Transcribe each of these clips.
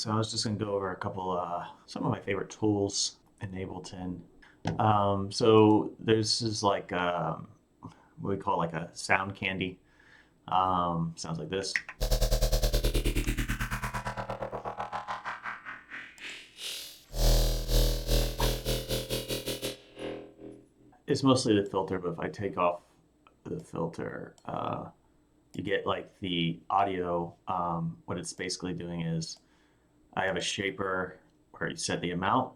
So I was just gonna go over a couple, some of my favorite tools in Ableton. So there's is like what we call like a sound candy. Sounds like this. It's mostly the filter, but if I take off the filter, you get like the audio. What it's basically doing is I have a shaper where you set the amount,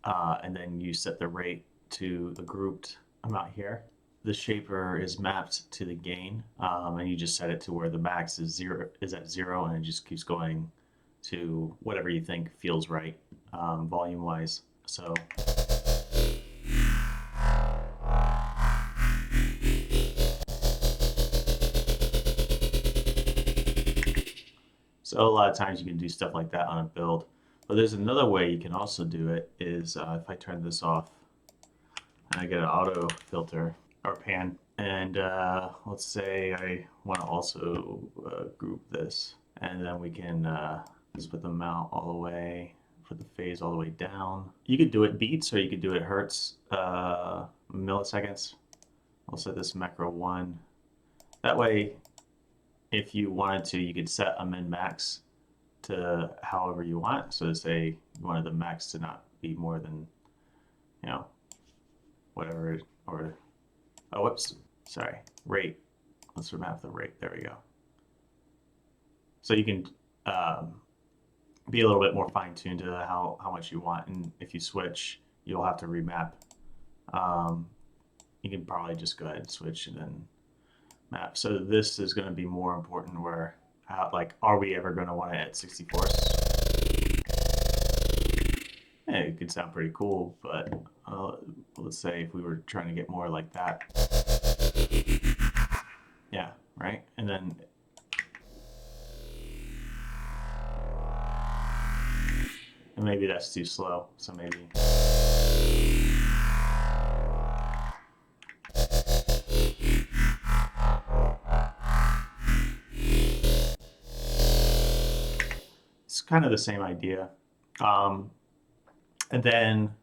and then you set the rate to the grouped amount here. The shaper is mapped to the gain, and you just set it to where the max is at zero, and it just keeps going to whatever you think feels right, volume wise. So a lot of times you can do stuff like that on a build. But there's another way you can also do it is if I turn this off and I get an auto filter or pan, and let's say I want to also group this, and then we can just put the amount all the way, put the phase all the way down. You could do it beats or you could do it hertz, milliseconds. I'll set this macro 1. That way, if you wanted to, you could set a min max to however you want. So to say you wanted the max to not be more than, whatever, or, oh, whoops, sorry, rate. Let's remap the rate. There we go. So you can be a little bit more fine-tuned to how much you want. And if you switch, you'll have to remap. You can probably just go ahead and switch and then map. So this is going to be more important where, like, are we ever going to want to add 64ths? Yeah, it could sound pretty cool, but let's say if we were trying to get more like that. Yeah, right? And then maybe that's too slow, so maybe it's kind of the same idea. And then,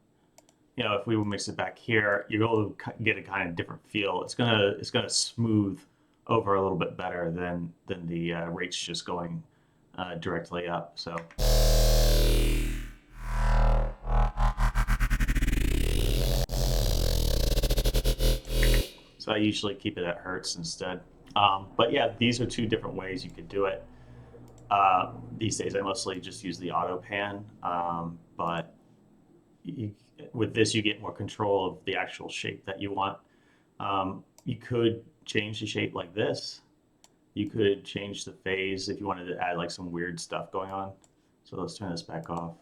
if we mix it back here, you're able to get a kind of different feel. It's gonna smooth over a little bit better than the rates just going directly up. So I usually keep it at hertz instead. But yeah, these are two different ways you could do it. These days I mostly just use the auto pan, but with this you get more control of the actual shape that you want. You could change the shape like this. You could change the phase if you wanted to add like some weird stuff going on. So let's turn this back off.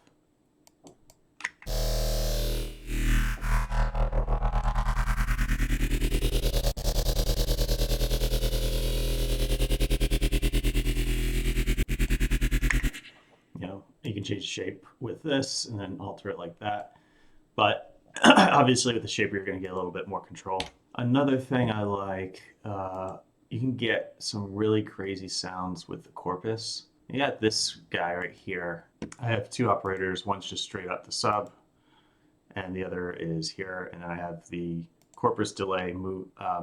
You can change the shape with this and then alter it like that. But obviously with the shaper, you're going to get a little bit more control. Another thing I like, you can get some really crazy sounds with the Corpus. You got this guy right here. I have two operators. One's just straight up the sub, and the other is here. And then I have the Corpus delay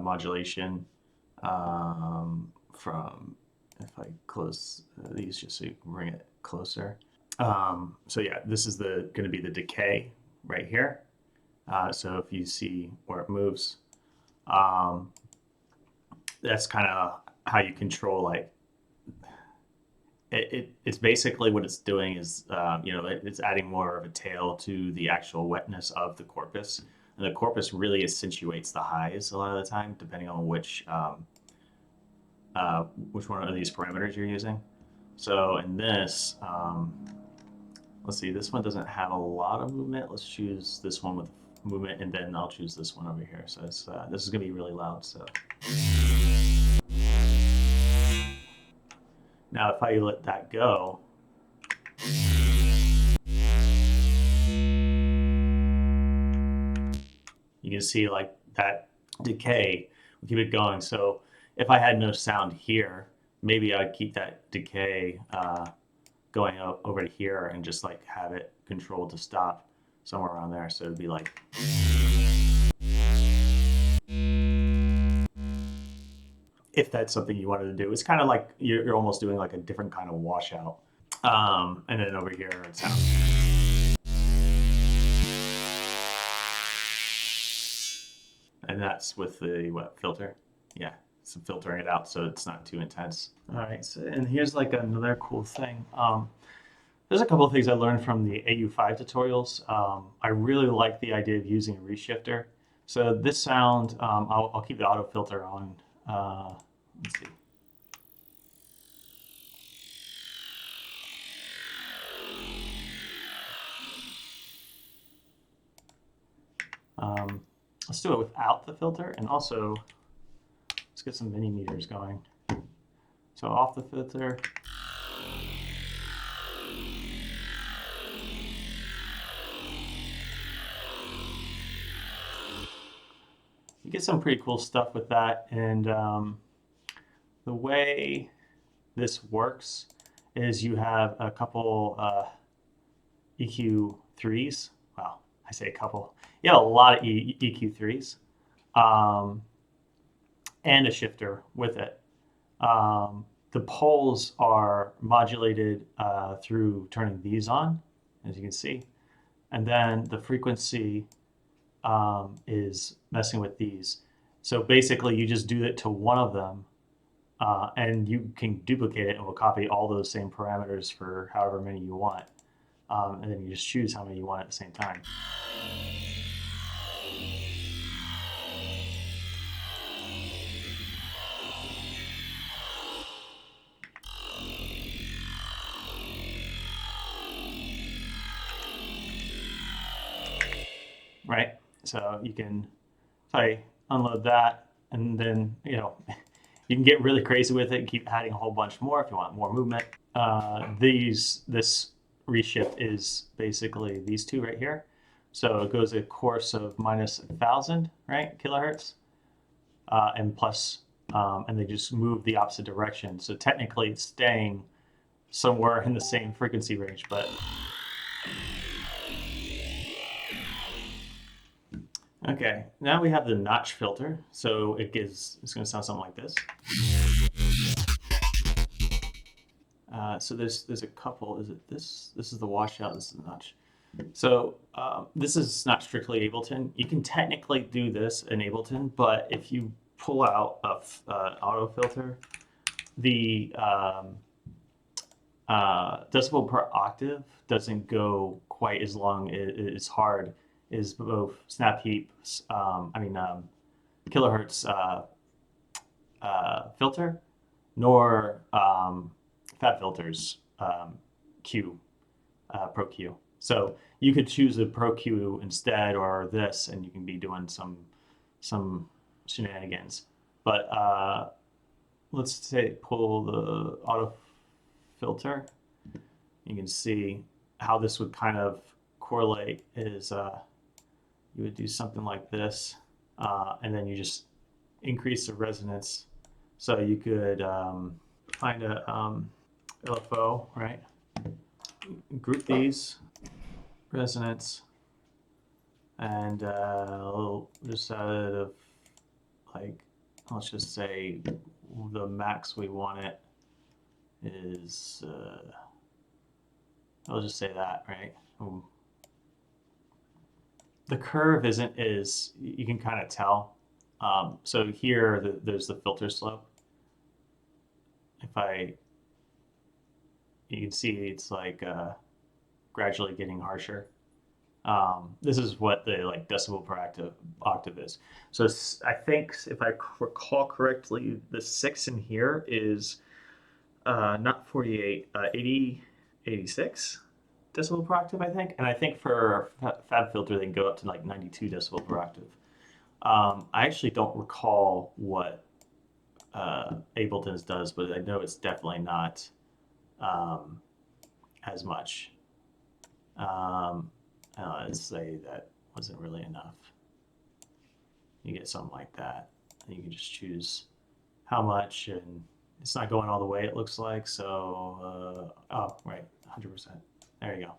modulation from, if I close these just so you can bring it closer. So yeah, this is going to be the decay right here. So if you see where it moves, that's kind of how you control, like, it's basically what it's doing is, it's adding more of a tail to the actual wetness of the Corpus. And the Corpus really accentuates the highs a lot of the time, depending on which one of these parameters you're using. So in this, let's see, this one doesn't have a lot of movement. Let's choose this one with movement, and then I'll choose this one over here. So it's, this is going to be really loud. So now if I let that go, you can see like that decay. We'll keep it going. So if I had no sound here, maybe I'd keep that decay going over to here and just like have it controlled to stop somewhere around there. So it'd be like, if that's something you wanted to do, it's kind of like you're almost doing like a different kind of washout. And then over here it sounds, and that's with the what filter? Yeah, so filtering it out so it's not too intense. All right, so and here's like another cool thing. There's a couple of things I learned from the AU5 tutorials. I really like the idea of using a reshifter. So this sound, I'll keep the auto filter on. Let's see. Let's do it without the filter, and also let's get some mini meters going. So off the filter. You get some pretty cool stuff with that, and the way this works is you have a couple EQ3s. Well, I say a couple. You have a lot of EQ3s and a shifter with it. The poles are modulated through turning these on, as you can see, and then the frequency is messing with these. So basically, you just do it to one of them, and you can duplicate it, and we'll copy all those same parameters for however many you want. And then you just choose how many you want at the same time. Right? So you can, if I unload that, and then, you know, you can get really crazy with it and keep adding a whole bunch more if you want more movement. This reshift is basically these two right here. So it goes a course of minus 1,000, right, kilohertz, and plus, and they just move the opposite direction. So technically it's staying somewhere in the same frequency range, but okay, now we have the notch filter. So it's going to sound something like this. So there's a couple. Is it this? This is the washout. This is the notch. So this is not strictly Ableton. You can technically do this in Ableton, but if you pull out an auto filter, the decibel per octave doesn't go quite as long. It's hard as both snap heaps, kilohertz filter, nor Fab Filter's Q, Pro Q. So you could choose a Pro Q instead, or this, and you can be doing some shenanigans. But let's say pull the auto filter. You can see how this would kind of correlate is you would do something like this, and then you just increase the resonance. So you could find a LFO, right? Group these, resonance, and just out of, like, let's just say the max we want it is, I'll just say that, right? The curve isn't as, you can kind of tell. So here, there's the filter slope. You can see it's like gradually getting harsher. This is what the like decibel per octave is. So I think, if I recall correctly, the 6 in here is not 48, 80, 86 decibel per octave, I think. And I think for Fab Filter, they can go up to like 92 decibel per octave. I actually don't recall what Ableton's does, but I know it's definitely not as much. Let's say that wasn't really enough. You get something like that. And you can just choose how much, and It's not going all the way, it looks like. So, oh, right, 100%. There you go.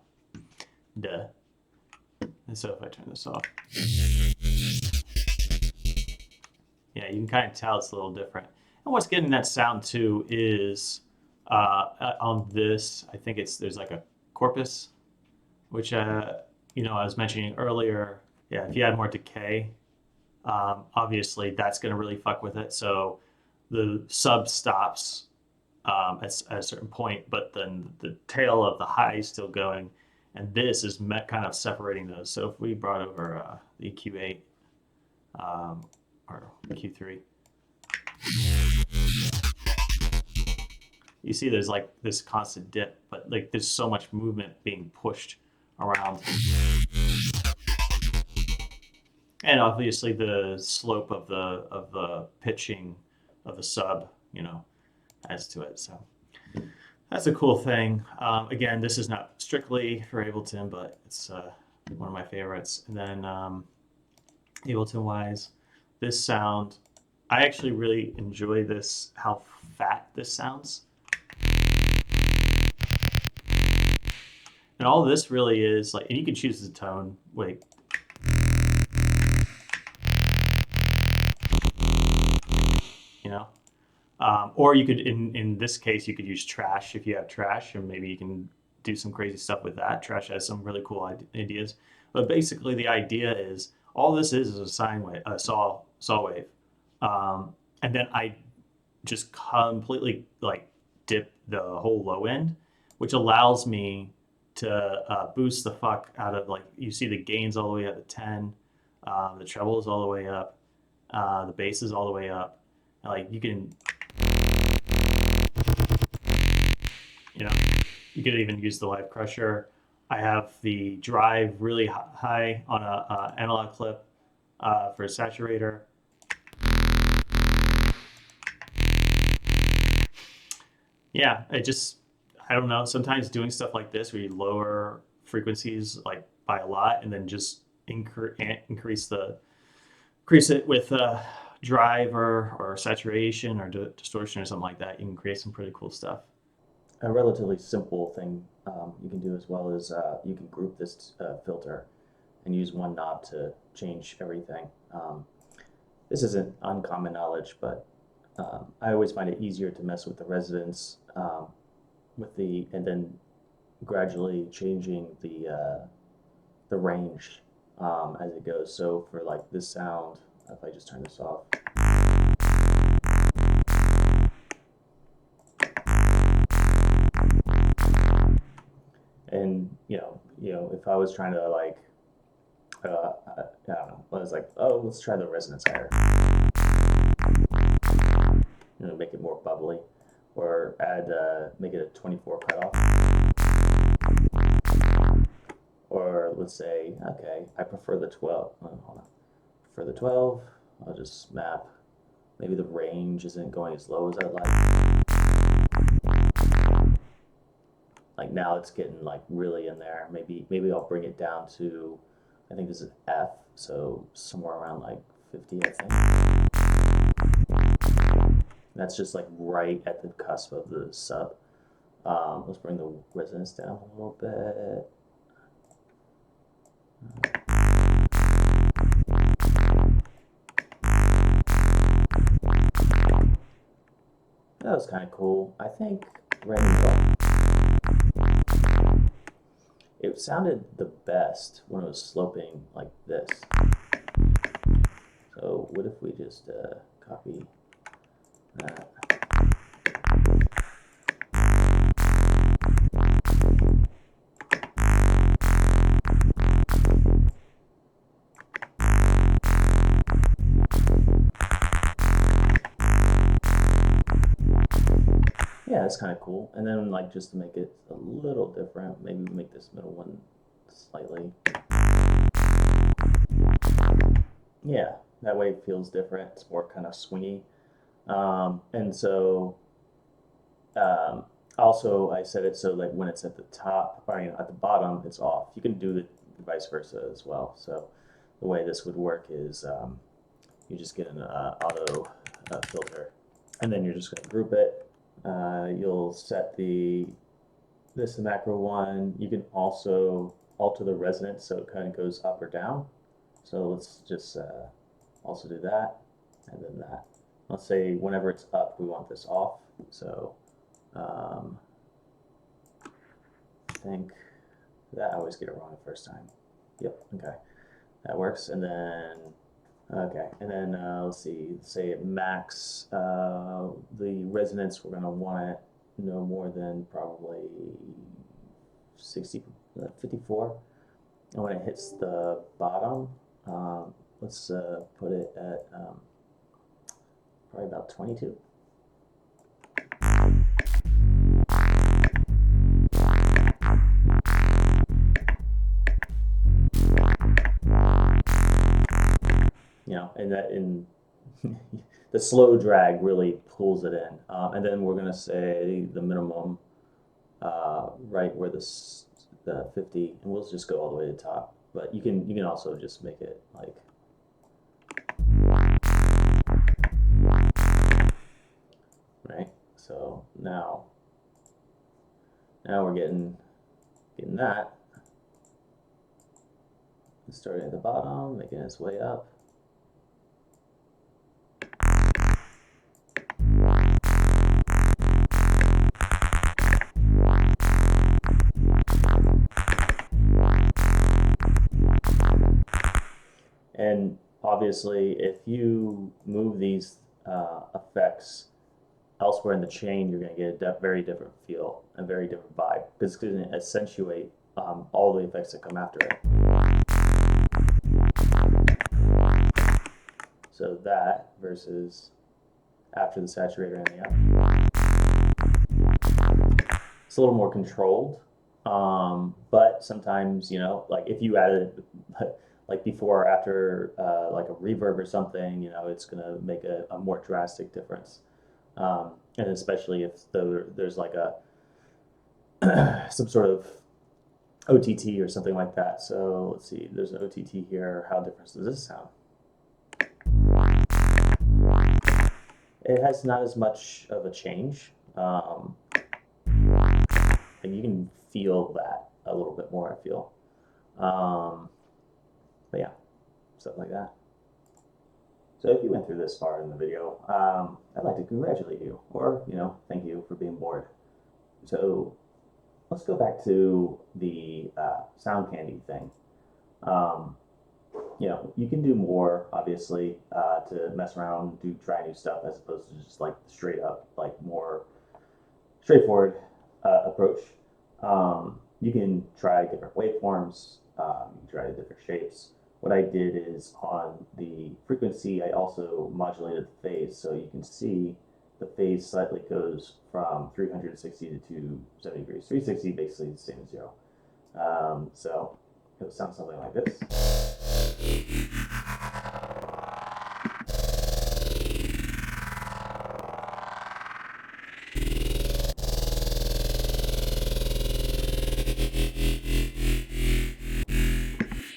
Duh. And so if I turn this off, yeah, you can kind of tell it's a little different. And what's getting that sound too is on this, I think there's like a Corpus, which I was mentioning earlier. Yeah, if you add more decay, obviously that's going to really fuck with it. So the sub stops at a certain point, but then the tail of the high is still going, and this is kind of separating those. So if we brought over the EQ8 or EQ3, you see there's like this constant dip, but like there's so much movement being pushed around. And obviously the slope of the pitching of the sub, adds to it. So that's a cool thing. Again, this is not strictly for Ableton, but it's one of my favorites. And then Ableton wise, this sound, I actually really enjoy this, how fat this sounds. And all this really is like, and you can choose the tone. Wait. Or you could, in this case, you could use trash if you have trash, and maybe you can do some crazy stuff with that. Trash has some really cool ideas. But basically, the idea is all this is a sine wave, a saw wave, and then I just completely like dip the whole low end, which allows me to boost the fuck out of, like, you see the gains all the way up to 10, the treble is all the way up, the bass is all the way up. Like you can, you could even use the live crusher. I have the drive really high on a analog clip for a saturator. Yeah, I don't know. Sometimes doing stuff like this where you lower frequencies like by a lot and then just increase it with drive or saturation or distortion or something like that, you can create some pretty cool stuff. A relatively simple thing you can do as well is you can group this filter and use one knob to change everything. This isn't uncommon knowledge, but I always find it easier to mess with the resonance and then gradually changing the range as it goes. So for like this sound, if I just turn this off, and if I was trying to like I don't know, I was like, oh, let's try the resonance higher, make it more bubbly, or make it a 24 cutoff, or let's say, okay, I prefer the 12. Hold on. For the 12, I'll just map. Maybe the range isn't going as low as I'd like. Like now it's getting like really in there. Maybe I'll bring it down to, I think this is F, so somewhere around like 50, I think. That's just like right at the cusp of the sub. Let's bring the resonance down a little bit. That was kind of cool. I think right in the middle, it sounded the best when it was sloping like this. So what if we just copy that? Yeah, that's kind of cool. And then like just to make it a little different, maybe make this middle one slightly. Yeah, that way it feels different. It's more kind of swingy. And so also I set it so like when it's at the top, or at the bottom, it's off. You can do the vice versa as well. So the way this would work is you just get an auto filter, and then you're just going to group it. You'll set this macro 1. You can also alter the resonance so it kind of goes up or down. So let's just also do that, and then that. Let's say whenever it's up, we want this off. So I think that I always get it wrong the first time. Yep, okay, that works. And then, okay, and then let's see, say at max, the resonance, we're gonna want it no more than probably 54. And when it hits the bottom, let's put it at probably about 22. You know, and that in the slow drag really pulls it in. And then we're going to say the minimum right where the 50, and we'll just go all the way to the top. But you can also just make it like right. So now we're getting that. Starting at the bottom, making its way up. And obviously, if you move these effects elsewhere in the chain, you're going to get a very different feel, a very different vibe, because it's going to accentuate all the effects that come after it. So that versus after the saturator and the up. It's a little more controlled, but sometimes, you know, like if you added like before or after like a reverb or something, you know, it's going to make a more drastic difference. And especially if there's like some sort of OTT or something like that. So let's see, there's an OTT here. How different does this sound? It has not as much of a change. And you can feel that a little bit more, I feel. But yeah, stuff like that. So if you went through this far in the video, I'd like to congratulate you, or, you know, thank you for being bored. So let's go back to the sound candy thing. You know, you can do more, obviously, to mess around, try new stuff, as opposed to just like straight up, like more straightforward approach. You can try different waveforms, you can try different shapes. What I did is on the frequency, I also modulated the phase, so you can see the phase slightly goes from 360 to 270 degrees. 360 basically the same as 0. So it would sound something like this.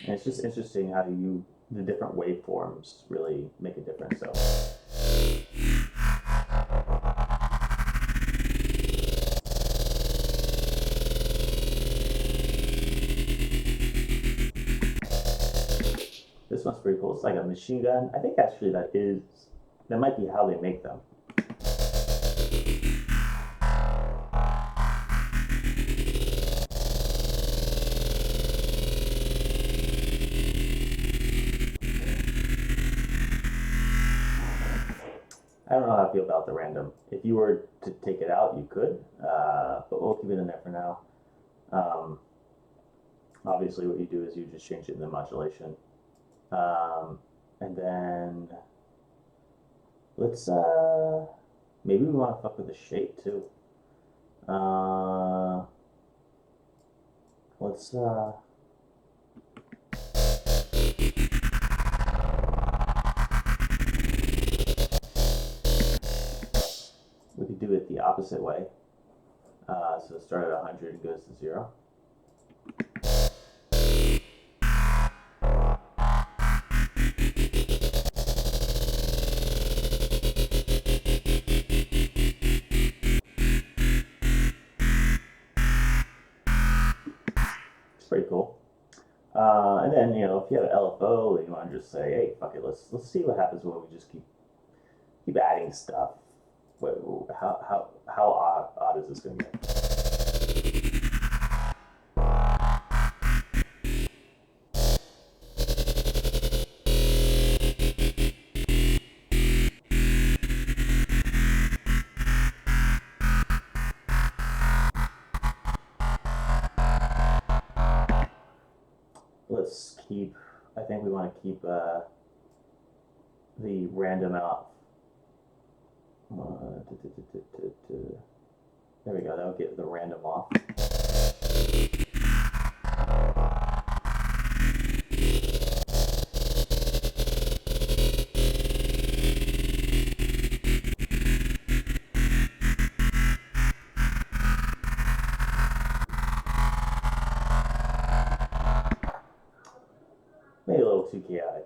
And it's just interesting how the different waveforms really make a difference. So. This one's pretty cool. It's like a machine gun. I think actually that might be how they make them. I don't know how I feel about the random. If you were to take it out, you could, but we'll keep it in there for now. Obviously, what you do is you just change it in the modulation. And then let's, maybe we want to fuck with the shape too. Let's, we could do it the opposite way. So start at 100 and goes to 0. pretty cool. And then, you know, if you have an LFO and you want to just say, hey, fuck it, let's see what happens when we just keep adding stuff. How odd is this going to get? Let's keep, I think we want to keep the random out. There we go, that'll get the random off. Maybe a little too chaotic.